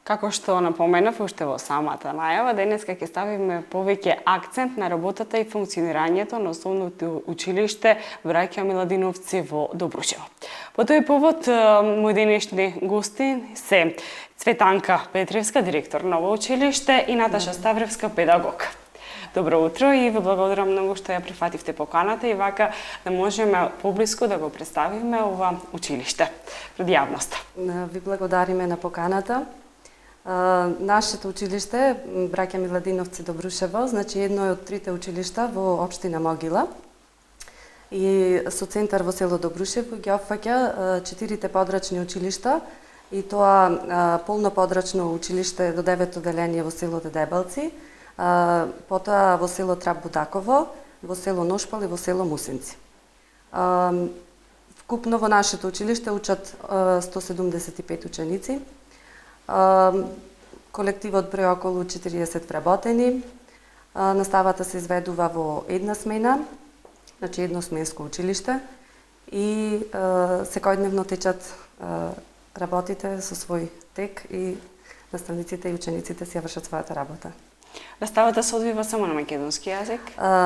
Како што напоменав уште во самата најава, денеска ќе ставиме повеќе акцент на работата и функционирањето на основното училиште Браќа Миладиновци во Добрушево. По тој повод, мои денешни гости се Цветанка Петревска, директор на ово училиште, и Наташа Ставревска, педагог. Добро утро и ви благодарам многу што ја прифативте поканата и вака да можеме поблиску да го представиме ова училиште пред јавноста. Ви благодариме на поканата. Нашето училиште, Браќа Миладиновци Добрушево, значи едно од трите училишта во општина Могила и со центар во село Добрушево ги опфаќа 4 подрачни училишта и тоа полно подрачно училиште до 9 оделение во село Дедебалци, потоа во село Трап Будаково, во село Ношпал и во село Мусинци. Вкупно во нашето училиште учат 175 ученици. Колективот број околу 40 вработени. Наставата се изведува во една смена, значи едносменско училиште, и секојдневно течат работите со свој тек и наставниците и учениците си ја вршат својата работа. Наставата се одвива само на македонски јазик?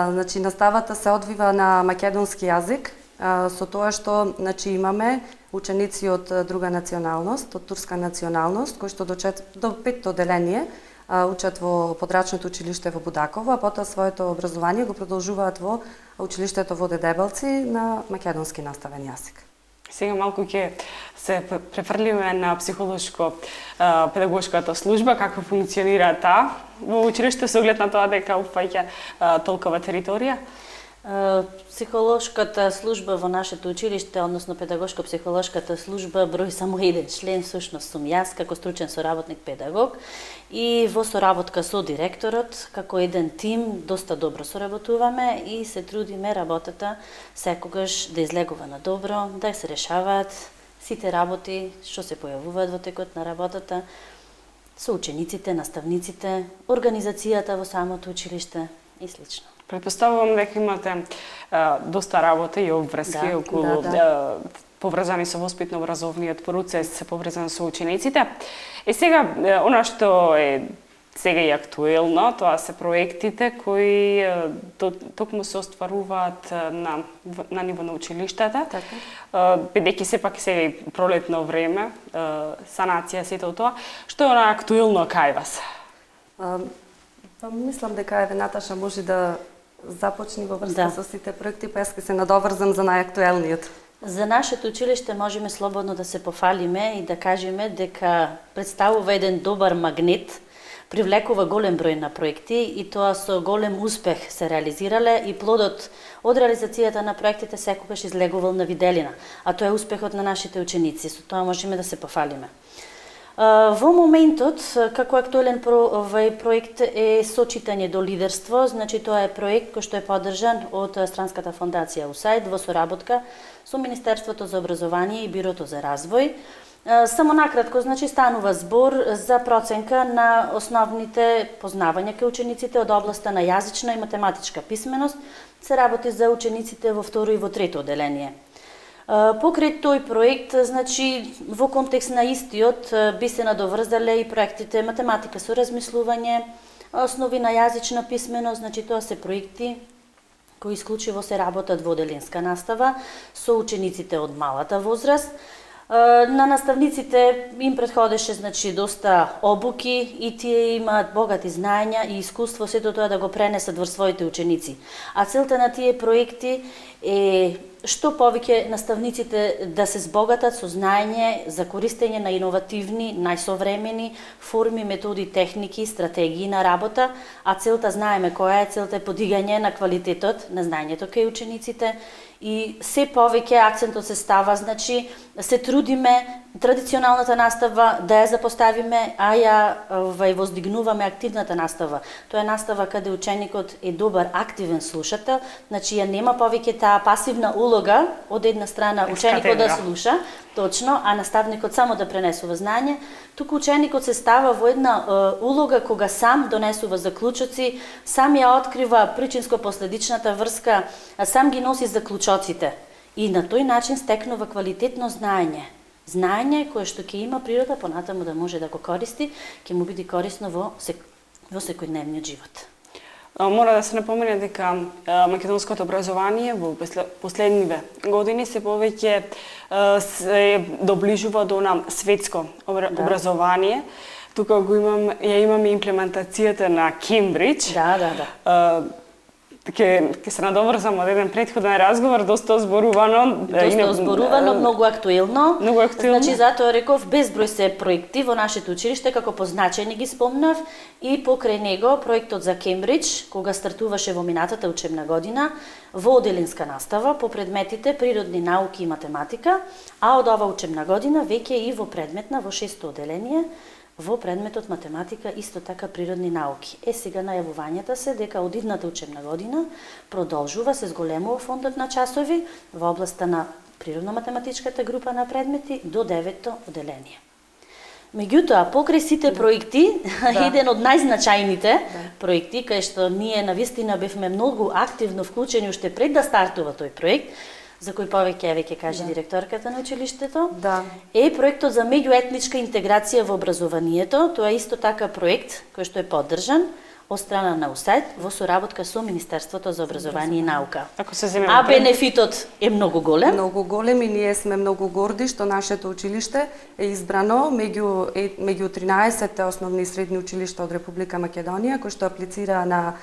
Значи, наставата се одвива на македонски јазик, со тоа што имаме ученици од друга националност, од турска националност, кои што до 5-то оделение учат во подрачното училиште во Будаково, а потоа своето образование го продолжуваат во училиштето во Дедебалци на македонски наставен јазик. Сега малку ќе се префрлиме на психолошко-педагошката служба, како функционира таа во училиште со оглед на тоа дека упфаќа толкова територија. Психолошката служба во нашето училиште, односно педагошко-психолошката служба, брои само еден член, всушност сум јас како стручен соработник педагог, и во соработка со директорот, како еден тим, доста добро соработуваме и се трудиме работата секогаш да излегува на добро, да се решаваат сите работи што се појавуваат во текот на работата со учениците, наставниците, организацијата во самото училиште и слично. Претпоставувам дека имате доста работа и обврски околу поврзани со воспитно-образовниот процес, поврзани со учениците. И сега, она што е сега и актуелно, тоа се проектите кои токму се остваруваат на ниво на училиштата. Бидејќи сепак сега и пролетно време, санација, сето тоа, што е она актуелно кај вас? Мислам дека еве Наташа може да започни во врска со сите проекти, па јас ќе се надоврзам за најактуелниот. За нашето училиште можеме слободно да се пофалиме и да кажеме дека представува еден добар магнет, привлекува голем број на проекти и тоа со голем успех се реализирале и плодот од реализацијата на проектите секогаш излегувал на виделина, а тоа е успехот на нашите ученици, со тоа можеме да се пофалиме. Во моментот, како актуелен проект е сочитање до лидерство, значи тоа е проект кој што е поддржан од странската фондација УСАИД во соработка со Министерството за образование и Бирото за развој. Само накратко, значи станува збор за проценка на основните познавања кај учениците од областа на јазична и математичка писменост, се работи за учениците во второ и во трето оделение. Покрај тој проект, значи, во контекст на истиот би се надоврзале и проектите математика со размислување, основи на јазична писменост, значи тоа се проекти кои исклучиво се работат во оделенска настава со учениците од малата возраст. На наставниците им претходеше, значи, доста обуки и тие имаат богати знаења и искуство сето тоа да го пренесат во своите ученици. А целта на тие проекти е што повеќе наставниците да се збогатат со знаење за користење на иновативни, најсовремени форми, методи, техники, стратегии на работа, а целта знаеме која е, целта е подигање на квалитетот на знаењето кај учениците и се повеќе акцентот се става, значи се трудиме традиционалната настава да ја запоставиме, а ја воздигнуваме активната настава. Тоа е настава каде ученикот е добар активен слушател, значи ја нема повеќе таа пасивна улога од една страна ученикот да слуша, точно, а наставникот само да пренесува знаење, туку ученикот се става во една улога кога сам донесува заклучоци, сам ја открива причинско-последичната врска, сам ги носи заклучоците и на тој начин стекнува квалитетно знаење. знаење кое што ќе има природа понатаму да може да го користи, ќе му биде корисно во секојдневниот живот. Мора да се напомене дека македонското образование во последниве години се повеќе се доближува до светско образование. Тука ја имаме имплементацијата на Кембридж. Да. Ќе се надоврзам од еден претходен разговор, доста озборувано. Многу актуелно. Многу актуелно. Значи, затоа реков, безброј се проекти во нашето училиште, како позначајни ги спомнав, и покрај него проектот за Кембридж, кога стартуваше во минатата учебна година, во оделинска настава по предметите природни науки и математика, а од ова учебна година веќе и во предметна, во 6-то оделение, во предметот математика, исто така природни науки. Сега најавувањата се дека од идната учебна година продолжува, се зголемува фондот на часови во областа на природно-математичката група на предмети до 9-то оделение. Меѓутоа, покрај сите проекти, еден од најзначајните проекти, кај што ние навистина бевме многу активно вклучени уште пред да стартува тој проект, за кој повеќе веќе каже директорката на училиштето, е проектот за меѓуетничка интеграција во образованието. Тоа е исто така проект кој што е поддржан од страна на УСАИД во соработка со Министерството за образование и наука. А бенефитот е многу голем. Многу голем и ние сме многу горди што нашето училиште е избрано меѓу 13 основни и средни училишта од Република Македонија кои што аплицираа на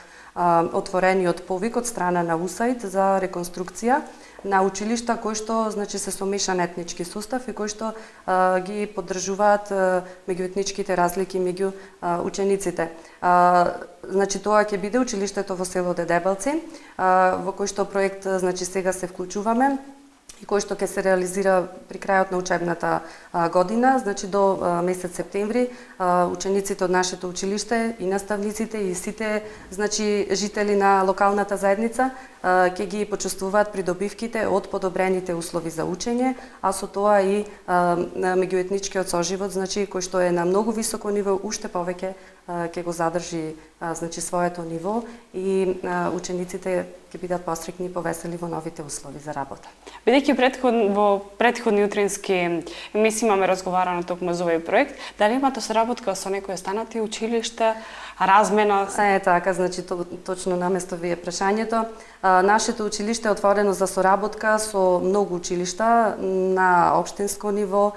отворениот повик од страна на УСАИД за реконструкција на училишта кои што значи се со мешан етнички сустав и кои што ги поддржуваат меѓуетничките разлики меѓу учениците. Значи тоа ќе биде училиштето во село Дедебелци, во кој што проект значи сега се вклучуваме и кој што ќе се реализира при крајот на учебната година, значи до месец септември, учениците од нашето училиште и наставниците и сите значи жители на локалната заедница ќе ги почувствуваат придобивките од подобрените услови за учење, а со тоа и меѓуетничкиот соживот, значи кој што е на многу високо ниво, уште повеќе ќе го задржи значи своето ниво и учениците ќе бидат посрекни и повесели во новите услови за работа. Бидејќи во претходни утрински емисии имаме разговарано токму за овој проект, дали имате соработка со некои останати училишта, размена? Така, значи точно наместо ви е прашањето. Нашето училиште е отворено за соработка со многу училишта на општинско ниво.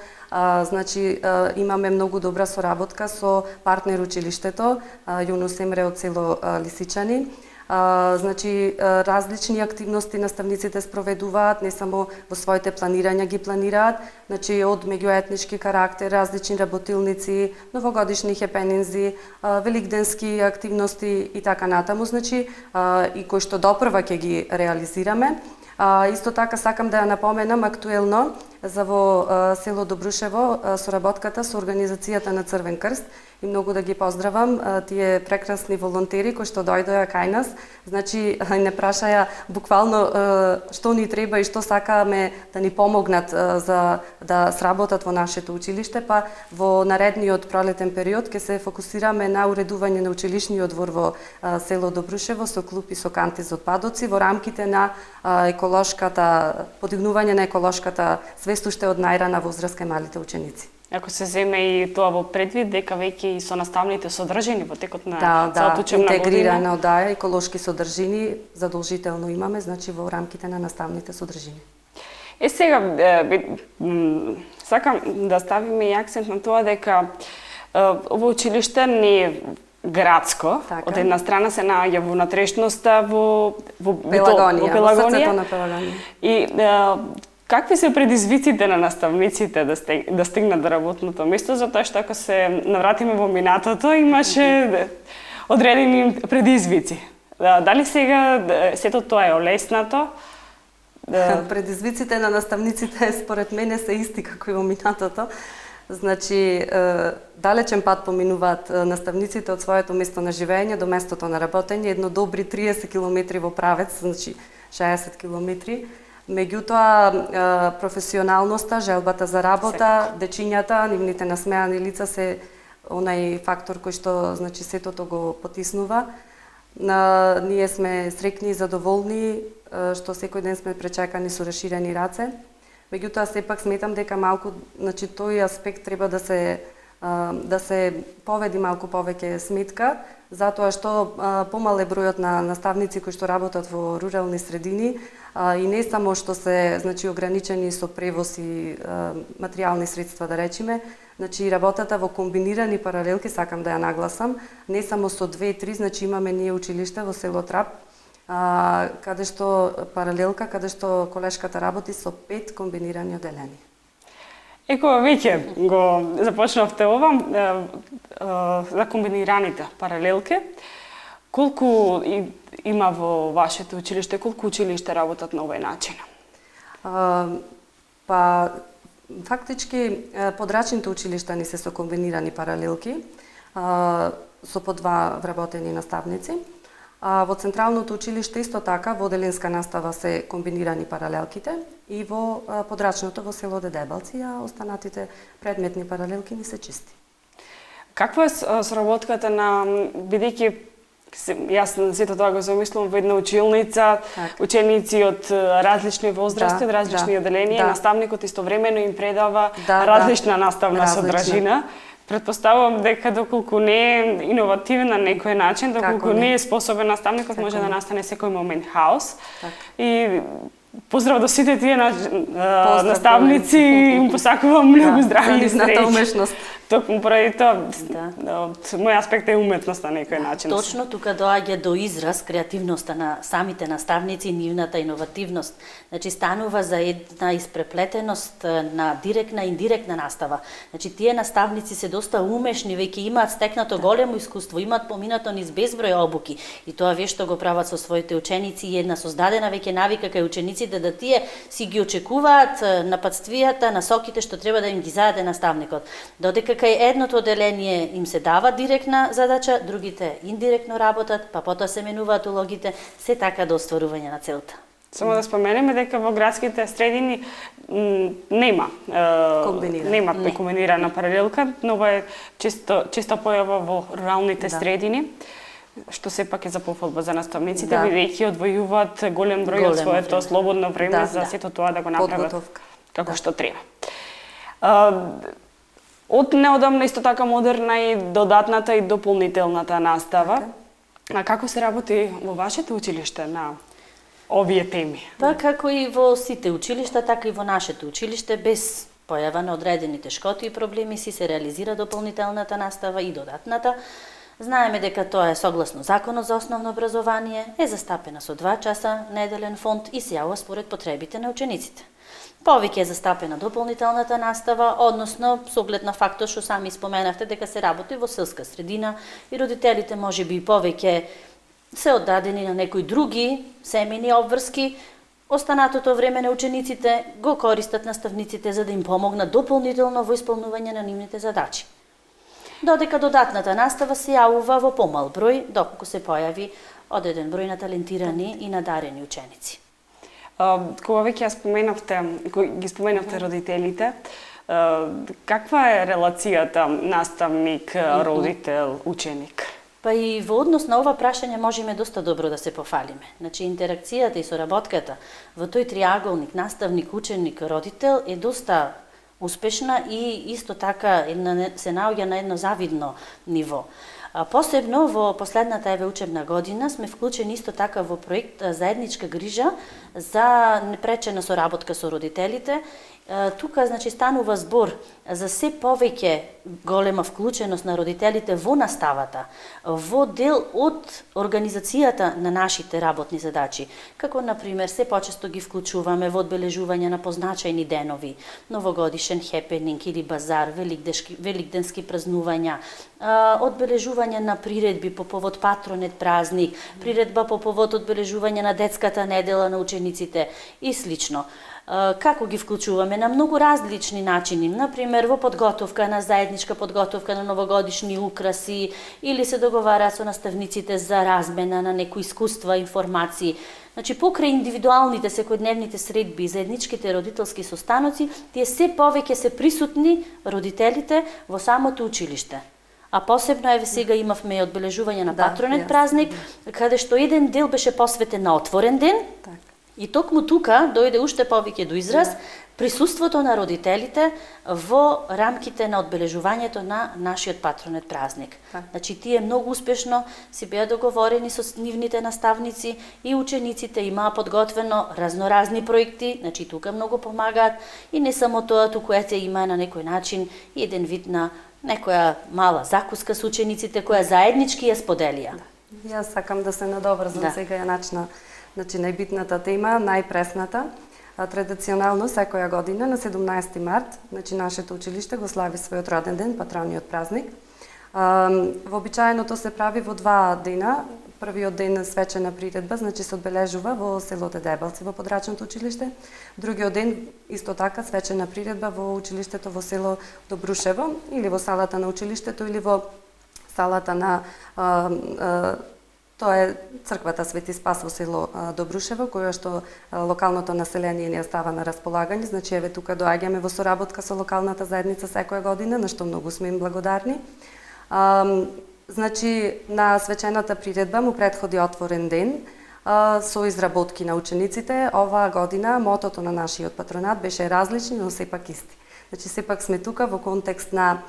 Значи имаме многу добра соработка со партнер училиштето Јунус Емре од село Лисичани. Значи различни активности наставниците спроведуваат, не само во своите планирања ги планираат, значи од меѓуетнички карактер, различни работилници, новогодишни хепенинзи, великденски активности и така натаму, значи и кои што допрва ќе ги реализираме. Исто така сакам да ја напоменам актуелно за во село Добрушево соработката со организацијата на Црвен крст и многу да ги поздравам тие прекрасни волонтери кои што дојдоа кај нас, значи не прашаја буквално што ни треба и што сакаме да ни помогнат за да сработат во нашето училиште, па во наредниот пролетен период ќе се фокусираме на уредување на училишниот двор во село Добрушево со клуб и со канти за отпадоци во рамките на еколошката подигнување на еколошката свест уште од најрана возраст кај малите ученици. Ако се земе и тоа во предвид, дека веќе и со наставните содржини во текот на целата учебна година. Интегрирана еколошки содржини задолжително имаме, значи во рамките на наставните содржини. Сега сакам да ставиме и акцент на тоа дека ово училиште не е градско, од една страна се наоѓа во натрешноста во Пелагонија, во срцето на Пелагонија. И какви се предизвиците на наставниците да стигнат до работното место, затоа што ако се навратиме во минатото, имаше одредени предизвици. Дали сега сето тоа е олеснато? Предизвиците на наставниците според мене се исти како и во минатото. Значи, далечен пат поминуваат наставниците од своето место на живење до местото на работење, едно добри 30 километри во правец, значи 60 километри. Меѓутоа, професионалноста, желбата за работа, дечињата, нивните насмеани лица се онај фактор кој што значи сетото го потиснува. Ние сме среќни и задоволни што секој ден сме пречекани со расширени раце. Меѓутоа сепак сметам дека малку, значи тој аспект треба да се поведи малку повеќе сметка, затоа што помал е бројот на наставници кои што работат во рурални средини и не само што се значи ограничени со превоз и материјални средства да речеме, значи работата во комбинирани паралелки сакам да ја нагласам, не само со 2-3, значи имаме ние училиште во село Трап, каде што паралелка, каде што колешката работи со 5 комбинирани оделени. Еко веќе го започнавте ова за комбинираните паралелки. Колку има во вашето училиште, колку училиште работат на овој начин? Па фактички подрачните училишта ни се со комбинирани паралелки, со по 2 вработени наставници. Во Централното училиште исто така во оделенска настава се комбинирани паралелките и во подрачното во село Дедебалци, а останатите предметни паралелки ни се чисти. Каква е соработката на, бидејќи јас сето тоа го замислувам во една училница, ученици од различни возрасти, од различни оделенија, наставникот истовремено им предава различна наставна содржина. Претпоставувам дека доколку не е иновативен на некој начин, доколку не е способен наставникот, може да настане секој момент хаос. И поздрав до сите тие наставници, им посакувам многу здравје и среќа. Токму поради тоа, од мој аспект е уметноста на некој начин. Точно тука доаѓа до израз креативноста на самите наставници и нивната иновативност. Значи станува за една испреплетеност на директна и индиректна настава. Значи тие наставници се доста умешни, веќе имаат стекнато големо искуство, имаат поминато низ безброј обуки и тоа вешто го прават со своите ученици и една создадена веќе навика кај учениците да тие си ги очекуваат напатствијата, насоките што треба да им ги зададе наставникот. Додека кај едното оделение им се дава директна задача, другите индиректно работат, па потоа се менуваат улогите, се така до остварување на целта. Само да споменеме дека во градските средини нема комбинирана паралелка, но е често појава во руралните средини, што сепак е за пофалба за наставниците, бидејќи одвојуваат голем број од своето слободно време за сето тоа да го направат како што треба. Од неодамна исто така модерна и додатната и дополнителната настава. А како се работи во вашето училиште на овие теми? Па како и во сите училишта, така и во нашето училиште, без појава на одредени тешкоти и проблеми си се реализира дополнителната настава и додатната. Знаеме дека тоа е согласно Законот за основно образование, е застапена со 2 часа неделен фонд и се јавува според потребите на учениците. Повеќе е застапена дополнителната настава, односно со оглед на фактот што сами споменавте дека се работи во селска средина и родителите можеби повеќе се оддадени на некои други семејни обврски, останатото време на учениците го користат наставниците за да им помогнат дополнително во исполнување на нивните задачи. Додека додатната настава се јавува во помал број, доколку се појави одреден број на талентирани и надарени ученици. Кога веќе ги споменавте родителите, каква е релацијата наставник-родител-ученик? Па и во однос на ова прашање можеме доста добро да се пофалиме. Значи интеракцијата и соработката во тој триаголник наставник-ученик-родител е доста успешна и исто така се наоѓа на едно завидно ниво. Посебно во последната учебна година сме вклучени исто така во проект заедничка грижа за непречена соработка со родителите. Тука значи станува збор за се повеќе голема вклученост на родителите во наставата, во дел од организацијата на нашите работни задачи, како на пример се почесто ги вклучуваме во одбележување на позначајни денови, новогодишен хепенинг или базар, великденски празнувања, одбележување на приредби по повод патронет празник, приредба по повод одбележување на детската недела на учениците и слично. Како ги вклучуваме на многу различни начини, например во подготовка на заедничка подготовка на новогодишни украси или се договараат со наставниците за размена на некои искуства, информации. Значи покрај индивидуалните секојдневните средби и заедничките родителски состаноци, тие се повеќе се присутни родителите во самото училиште. А посебно еве сега имавме одбележување на патронет празник, каде што еден дел беше посветен на отворен ден. И токму тука дојде уште повеќе до израз присуството на родителите во рамките на одбележувањето на нашиот патронет празник. Значи, тие многу успешно си беа договорени со нивните наставници и учениците имаа подготвено разноразни проекти, значи тука многу помагаат и не само тоа, туку ете има на некој начин и еден вид на некоја мала закуска со учениците која заеднички ја споделија. Јас сакам да се надоврзам сега ја начна, значи најбитната тема, најпресната. Традиционално секоја година на 17 март, значи нашето училиште го слави својот роден ден, патрониот празник. Вообичаеното се прави во 2 дена. Првиот ден свечена приредба, значи се одбележува во село Дедебалци во подрачното училиште. Другиот ден исто така свечена приредба во училиштето во село Добрушево или во салата на училиштето или во салата на тоа е црквата Свети Спас во село Добрушево, која што локалното население ни остава на располагање, значи еве тука доаѓаме во соработка со локалната заедница секоја година, на што многу сме им благодарни. Значи на свечената приредба му претходи отворен ден со изработки на учениците. Оваа година мотото на нашиот патронат беше различни, но сепак исти. Значи сепак сме тука во контекст на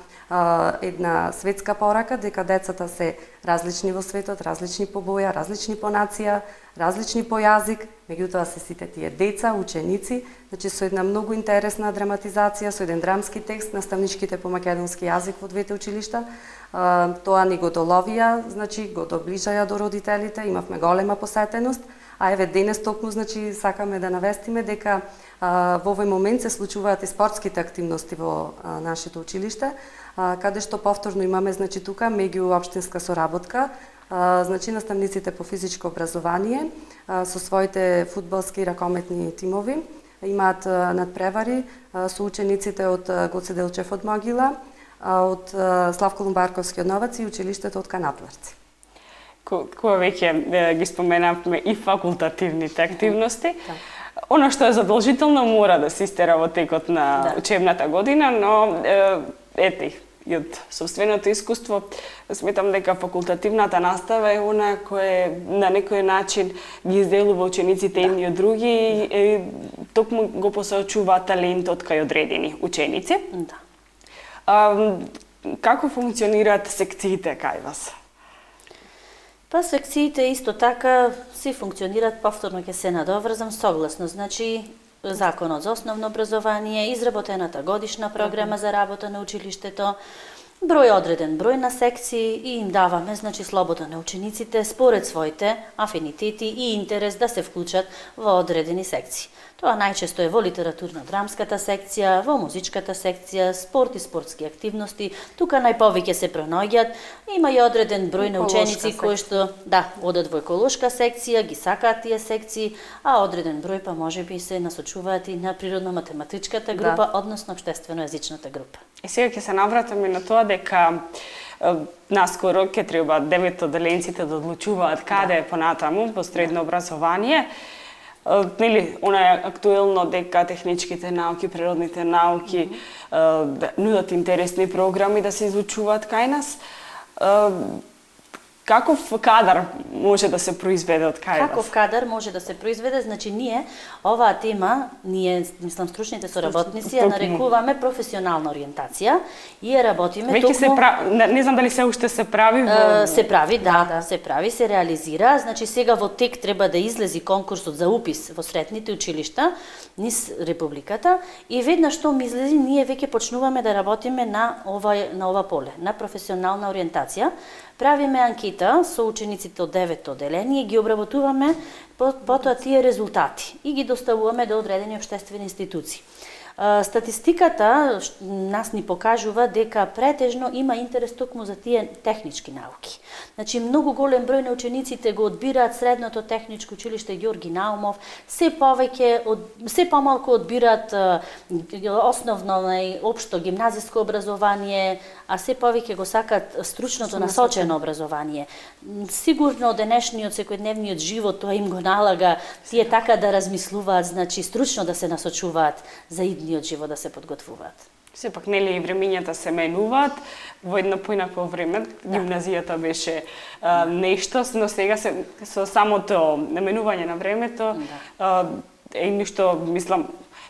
една светска порака, дека децата се различни во светот, различни по боја, различни по нација, различни по јазик, меѓутоа се сите тие деца, ученици, значи со една многу интересна драматизација, со еден драмски текст, наставничките по македонски јазик во двете училишта. Тоа ни го доловија, значи го доближаја до родителите, имавме голема посетеност, а еве денес токму, значи сакаме да навестиме дека во овој момент се случуваат и спортските активности во нашето училиште, каде што повторно имаме, значи тука меѓуопштинска соработка, значи наставниците по физичко образование со своите фудбалски и ракометни тимови имаат надпревари со учениците од Гоце Делчев од Могила, од Славко Лумбарковски од Новаци и училиштето од Канатларци. Кога веќе ги споменавме и факултативните активности, оно што е задолжително мора да се истера во текот на учебната година, но ете, и од собственото искуство, сметам дека факултативната настава е она која на некој начин ги изделува учениците едни од други и токму го посочува талентот кај одредени ученици. Како функционираат секциите кај вас? Па секциите исто така си функционираат, повторно ќе се надоврзам, согласно, значи Законот за основно образование, изработената годишна програма за работа на училиштето, одреден број на секции и им даваме, значи, слобода на учениците според своите афинитети и интерес да се вклучат во одредени секции. Тоа најчесто е во литературно-драмската секција, во музичката секција, спорт и спортски активности. Тука најповеќе се пронаоѓаат. Има и одреден број на ученици кои што одат во еколошка секција, ги сакаат тие секции, а одреден број па можеби се насочуваат и на природно-математичката група, односно општествено-јазичната група. И сега ќе се навратаме на тоа дека наскоро ќе треба 9 одделенците да одлучуваат каде понатаму по средно образование. Нели, она е актуелно дека техничките науки, природните науки нудат интересни програми да се изучуваат кај нас. Каков кадар може да се произведе од кај вас? Каков кадар може да се произведе? Значи ние оваа тема, мислам стручните соработници, ја нарекуваме професионална ориентација и ја работиме токму. Веќе се прави, не знам дали се уште се прави во... Се прави, се прави, се реализира. Значи сега во тек треба да излези конкурсот за упис во средните училишта низ Републиката и веднаш што излези ние веќе почнуваме да работиме на ова поле, на професионална ориентација. Правиме анкета со учениците од 9 одделение и ги обработуваме потоа тие резултати и ги доставуваме до одредени општествени институции. Статистиката нас ни покажува дека претежно има интерес токму за тие технички науки. Значи, многу голем број на учениците го одбираат средното техничко училиште Ѓорги Наумов, се помалку одбираат основно и општо гимназиско образование, а се повеќе го сакаат стручното насочено образование. Сигурно денешниот секојдневниот живот тоа им го налага тие така да размислуваат, значи стручно да се насочуваат за идниот живот да се подготвуваат. Сепак, нели, и времињата се менуваат, во едно поинакво време, гимназијата беше нешто, но сега со самото менување на времето, е ништо, мислам,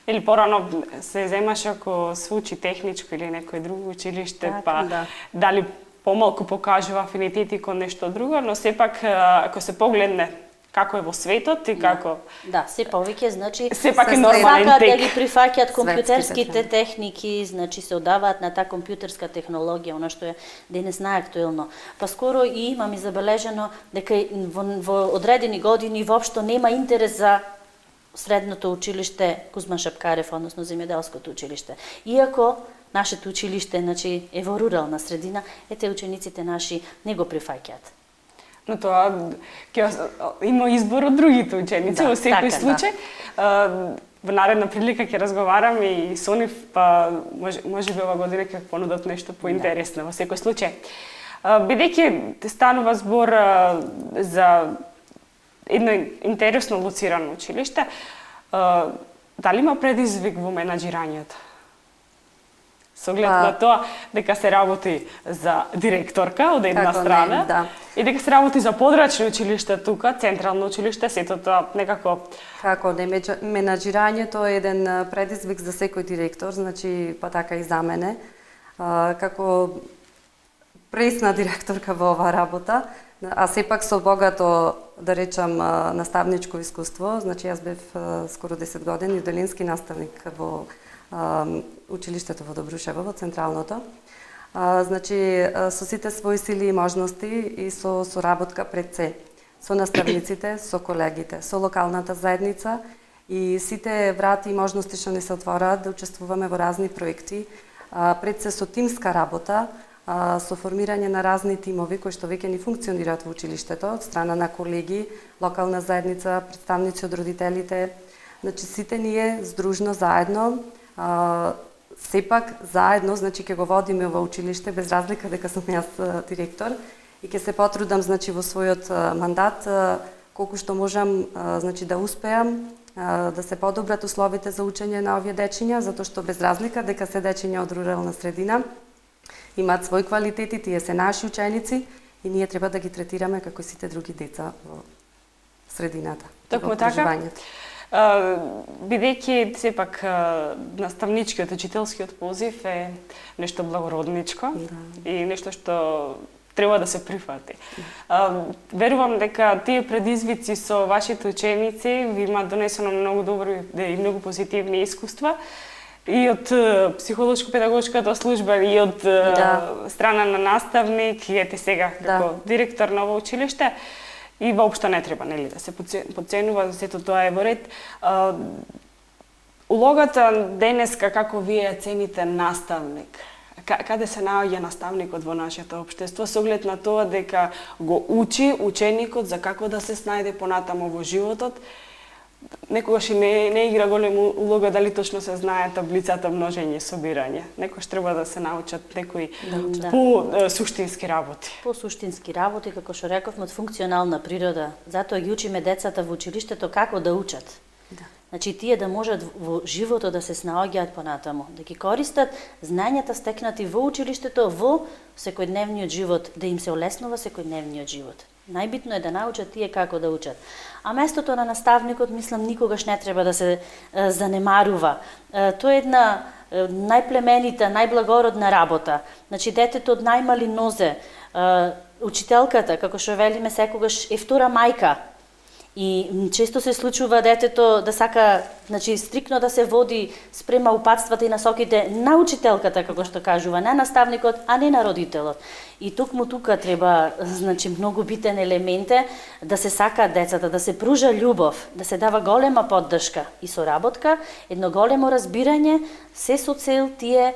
или порано се земаше ако се учи техничко или некој друго училиште, Така, па да. дали помалку покажува афинитети кон нешто друго, но сепак ако се погледне како е во светот и како Да, се повеќе, значи, сепак е се нормален сакаат да тек. ги прифаќаат Светските компјутерските теми. техники, значи се одаваат на таа компјутерска технологија, она што е денес најактуелно. Па скоро и имам и забележено дека во одредени години воопшто нема интерес за средното училиште Кузман Шапкарев, односно земјоделското училиште. Иако нашето училиште, значи, е во рурална средина, ете учениците наши не го прифаќаат. Но тоа има избор од другите ученици, Да, во секој така, случај. Во наредна прилика ќе разговарам и со нив, па може би ова година ќе понудат нешто поинтересно во секој случај. Бидејќи станува збор за едно интересно лоцирано училиште, дали има предизвик во менаџирањето? Со оглед на тоа дека се работи за директорка од една Како не, страна да. и дека се работи за подрачни училиште тука, централно училиште, сето тоа некако Како не, менаџирањето е еден предизвик за секој директор, значи па така и за мене. Како пресна директорка во оваа работа, а сепак со богато, да речам, наставничко искуство, значи јас бев скоро 10 години долински наставник во училиштето во Добрушево, во Централното. Значи, со сите своји сили и можности и со соработка пред се, со наставниците, со колегите, со локалната заедница и сите врати и можности што ни се отвораат да учествуваме во разни проекти, пред се со тимска работа, со формирање на разни тимови кои што веќе ни функционираат во училиштето од страна на колеги, локална заедница, представници од родителите. Значи, сите ние здружно заедно, сепак заедно, значи ќе го водиме ова училиште без разлика дека сум јас директор и ќе се потрудам, значи, во својот мандат колку што можам, значи, да успеам да се подобрат условите за учење на овие дечиња, затоа што без разлика дека се дечиња од рурална средина имаат своји квалитети, тие се наши ученици и ние треба да ги третираме како и сите други деца во средината. Токму во така. преживањето. Бидејќи сепак наставничкиот, учителскиот позив е нешто благородничко и нешто што треба да се прифати. Верувам дека тие предизвици со вашите ученици ви имаат донесено многу добри и многу позитивни искуства и од психолошко-педагошката служба и од страна на наставник и ете сега како директор на ова училиште. И воопшто не треба, нели, да се подценува, сето тоа е во ред. Улогата денеска, како вие цените наставник? Каде се наоѓа наставникот во нашето општество, со оглед на тоа дека го учи ученикот за како да се снајде понатаму во животот? Некогаш и не игра голема улога дали точно се знае таблицата множење и собирање. Некогаш треба да се научат некои по суштински работи. По суштински работи, како што рековме, од функционална природа. Затоа ги учиме децата во училиштето како да учат. Значи, тие да можат во животот да се снаоѓаат понатаму, да ги користат знањата стекнати во училиштето, во секојдневниот живот, да им се олеснува секојдневниот живот. Најбитно е да научат тие како да учат. А местото на наставникот, мислам, никогаш не треба да се занемарува. Тоа е една најплеменита, најблагородна работа. Значи, детето од најмали нозе, учителката, како што велиме секогаш, е втора мајка. И често се случува детето да сака, значи, стрикно да се води спрема упатствата и насоките на учителката, како што кажува, на наставникот, а не на родителот. И токму тука треба, значи, многу битен елемент е да се сака децата, да се пружа љубов, да се дава голема поддршка и соработка, едно големо разбирање, се со цел тие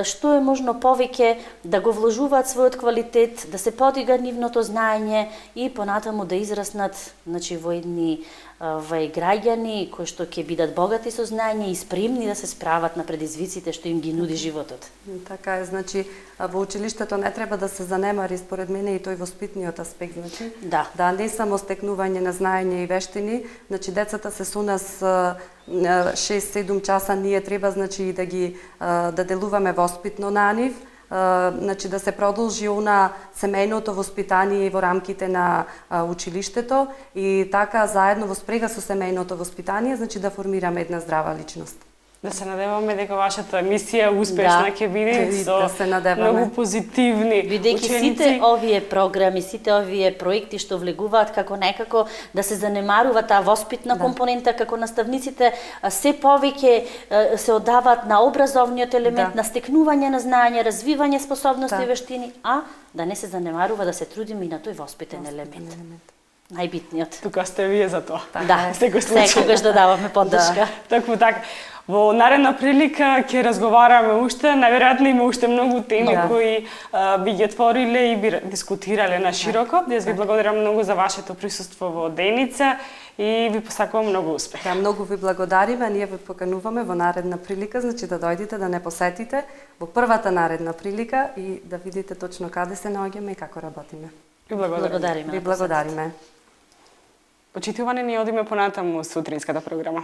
што е можно повеќе да го вложуваат својот квалитет, да се подига нивното знаење и понатаму да израснат, значи, во едни граѓани кои што ќе бидат богати со знаење и спремни да се справат на предизвиците што им ги нуди животот. Така е, значи во училиштето не треба да се занемари според мене и тој воспитниот аспект, значи. Да не само стекнување на знаење и вештини, значи децата се со нас 6-7 часа, ние треба, значи, да ги да делуваме воспитно на нив, значи да се продолжи она семејното воспитание во рамките на училиштето и така заедно во спрега со семејното воспитание, значи да формираме една здрава личност. Да се надеваме дека вашата емисија успешна ќе биде со да се надеваме. многу позитивни Бидејќи ученици. сите овие програми, сите овие проекти што влегуваат како некако да се занемарува таа воспитна компонента, како наставниците се повеќе се одаваат на образовниот елемент, на стекнување на знаење, развивање способности и вештини, а да не се занемарува да се трудиме и на тој воспитен елемент. Најбитниот. Тука сте вие за тоа. Да, секогаш да даваме поддршка. Такво така. Во наредна прилика ќе разговараме уште, најверојатно има уште многу теми кои би ги отвориле и би дискутирале на широко. Јас ви благодарам многу за вашето присуство во Деница и ви посакувам многу успех. Да, многу ви благодариме, ние ви покануваме во наредна прилика, значи да дојдете да не посетите во првата наредна прилика и да видите точно каде се наоѓаме и како работиме. Ви благодариме. Ви благодариме. Почитуване, ние одиме понатаму сутринската програма.